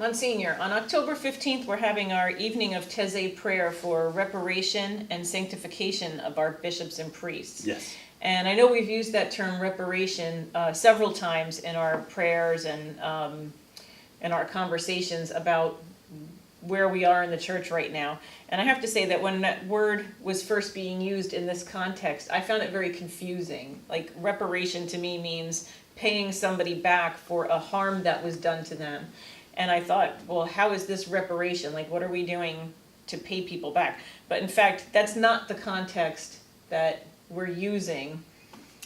Msgr, on October 15th, we're having our evening of Taize Prayer for reparation and sanctification of our bishops and priests. Yes. And I know we've used that term reparation several times in our prayers and in our conversations about where we are in the church right now. And I have to say that when that word was first being used in this context, I found it very confusing. Like, reparation to me means paying somebody back for a harm that was done to them. And I thought, well, how is this reparation? Like, what are we doing to pay people back? But in fact, that's not the context that we're using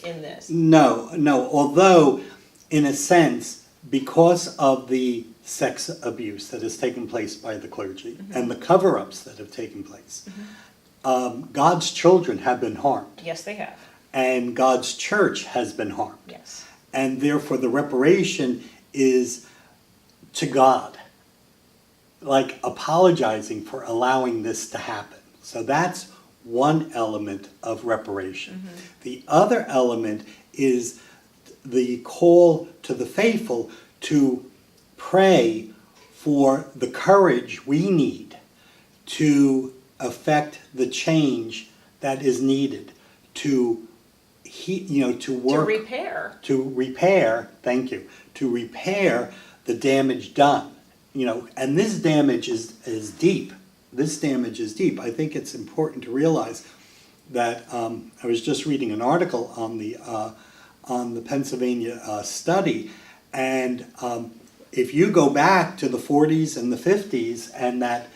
in this. No. Although, in a sense, because of the sex abuse that has taken place by the clergy and the cover-ups that have taken place, God's children have been harmed. Yes, they have. And God's church has been harmed. Yes. And therefore the reparation is to God, like apologizing for allowing this to happen. So that's one element of reparation. The other element is the call to the faithful to pray for the courage we need to affect the change that is needed to work, to repair, thank you, to repair the damage done. And this damage is deep. This damage is deep. I think it's important to realize that I was just reading an article on the Pennsylvania study, and if you go back to the 40s and the 50s, and that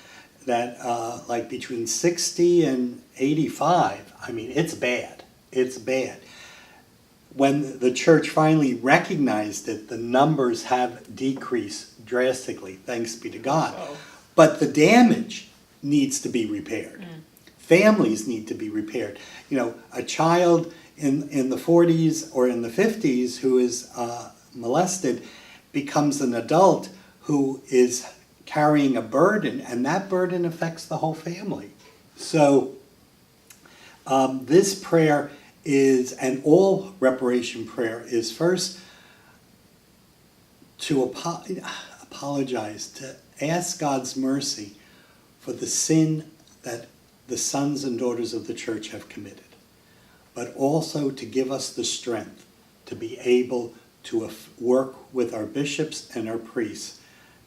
like between 60 and 85, I mean, it's bad. It's bad. When the church finally recognized it, the numbers have decreased drastically, thanks be to God. But the damage needs to be repaired. Families need to be repaired. A child in the 40s or in the 50s who is molested becomes an adult who is carrying a burden, and that burden affects the whole family. So this prayer is, and all reparation prayer is, first to apologize, to ask God's mercy for the sin that the sons and daughters of the church have committed, but also to give us the strength to be able to work with our bishops and our priests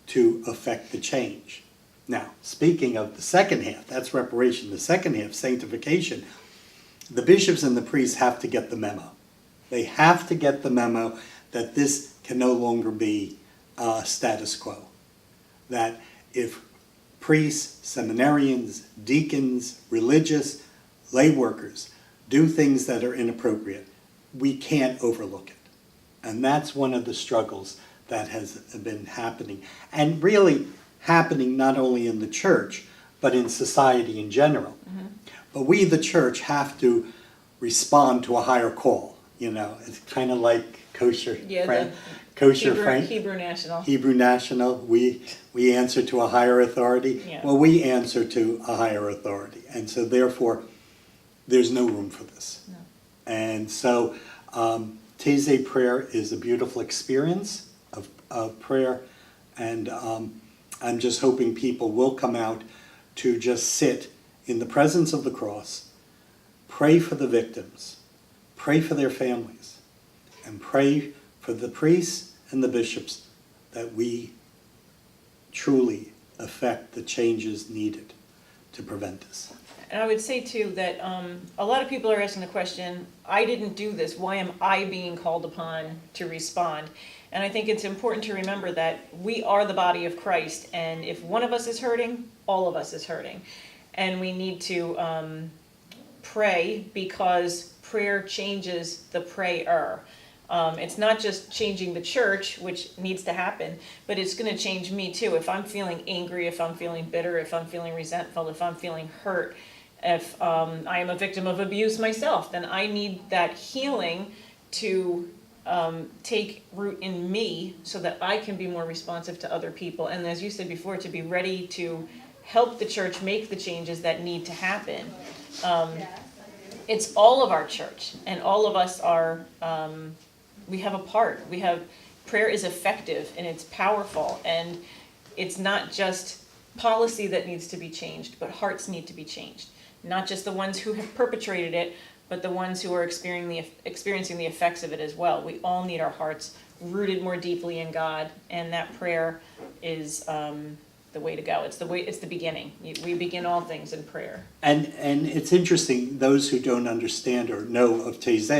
to effect the change. Now, speaking of the second half, that's reparation. The second half, sanctification, the bishops and the priests have to get the memo. They have to get the memo that this can no longer be status quo. That if priests, seminarians, deacons, religious, lay workers do things that are inappropriate, we can't overlook it. And that's one of the struggles that has been happening. And really happening not only in the church, but in society in general. But we, the church, have to respond to a higher call. It's kind of like kosher. Hebrew National. Hebrew National. We answer to a higher authority. Yeah. Well, we answer to a higher authority. And so therefore, there's no room for this. No. And so Taize prayer is a beautiful experience of prayer. And I'm just hoping people will come out to just sit in the presence of the cross, pray for the victims, pray for their families, and pray for the priests and the bishops that we truly affect the changes needed to prevent this. And I would say, too, that a lot of people are asking the question, I didn't do this, why am I being called upon to respond? And I think it's important to remember that we are the body of Christ, and if one of us is hurting, all of us is hurting. And we need to pray, because prayer changes the prayer. It's not just changing the church, which needs to happen, but it's going to change me too. If I'm feeling angry, if I'm feeling bitter, if I'm feeling resentful, if I'm feeling hurt, if I am a victim of abuse myself, then I need that healing to take root in me so that I can be more responsive to other people. And as you said before, to be ready to help the church make the changes that need to happen. It's all of our church, and all of us are, we have a part. Prayer is effective and it's powerful, and it's not just policy that needs to be changed, but hearts need to be changed. Not just the ones who have perpetrated it, but the ones who are experiencing the effects of it as well. We all need our hearts rooted more deeply in God, and that prayer is the way to go. It's the beginning. We begin all things in prayer. And it's interesting, those who don't understand or know of Taize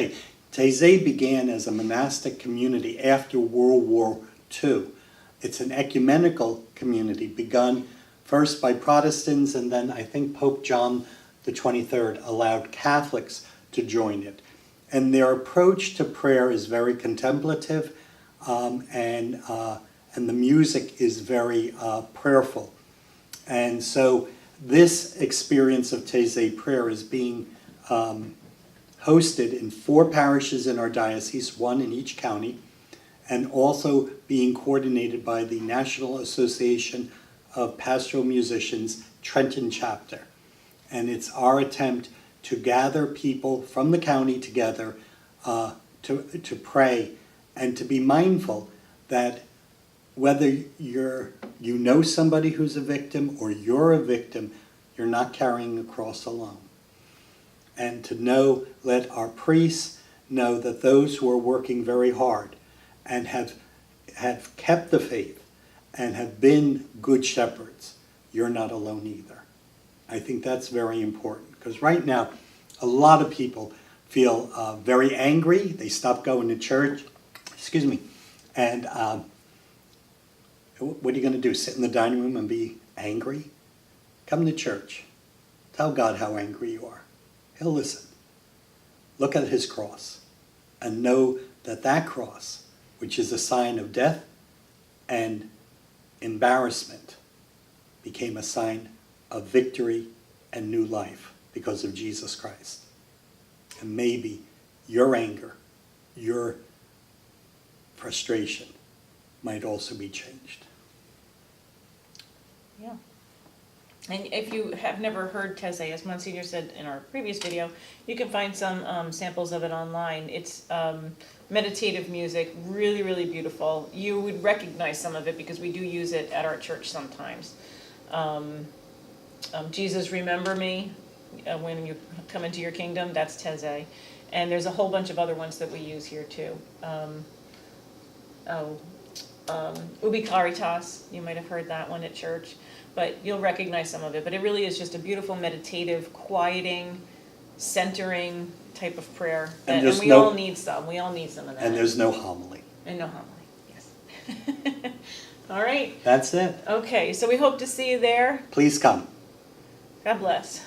began as a monastic community after World War II. It's an ecumenical community begun first by Protestants, and then I think Pope John the 23rd allowed Catholics to join it. And their approach to prayer is very contemplative, and the music is very prayerful. And so this experience of Taize prayer is being hosted in 4 parishes in our diocese, 1 in each county, and also being coordinated by the National Association of Pastoral Musicians, Trenton chapter. And it's our attempt to gather people from the county together to pray and to be mindful that whether you know somebody who's a victim or you're a victim, you're not carrying a cross alone. And to know, let our priests know that those who are working very hard and have kept the faith and have been good shepherds, you're not alone either. I think that's very important, because right now a lot of people feel very angry. They stop going to church, and what are you going to do, sit in the dining room and be angry? Come to church. Tell God how angry you are. He'll listen. Look at his cross and know that that cross, which is a sign of death and embarrassment, became a sign of victory and new life because of Jesus Christ. And maybe your anger, your frustration might also be changed. Yeah. And if you have never heard Taize, as Msgr said in our previous video, you can find some samples of it online. It's meditative music, really, really beautiful. You would recognize some of it because we do use it at our church sometimes. Jesus, Remember Me, when you come into your kingdom, that's Taize. And there's a whole bunch of other ones that we use here too. Ubi Caritas, you might have heard that one at church, but you'll recognize some of it. But it really is just a beautiful, meditative, quieting, centering type of prayer. And we all need some. We all need some of that. And there's no homily. And no homily, yes. All right. That's it. Okay, so we hope to see you there. Please come. God bless.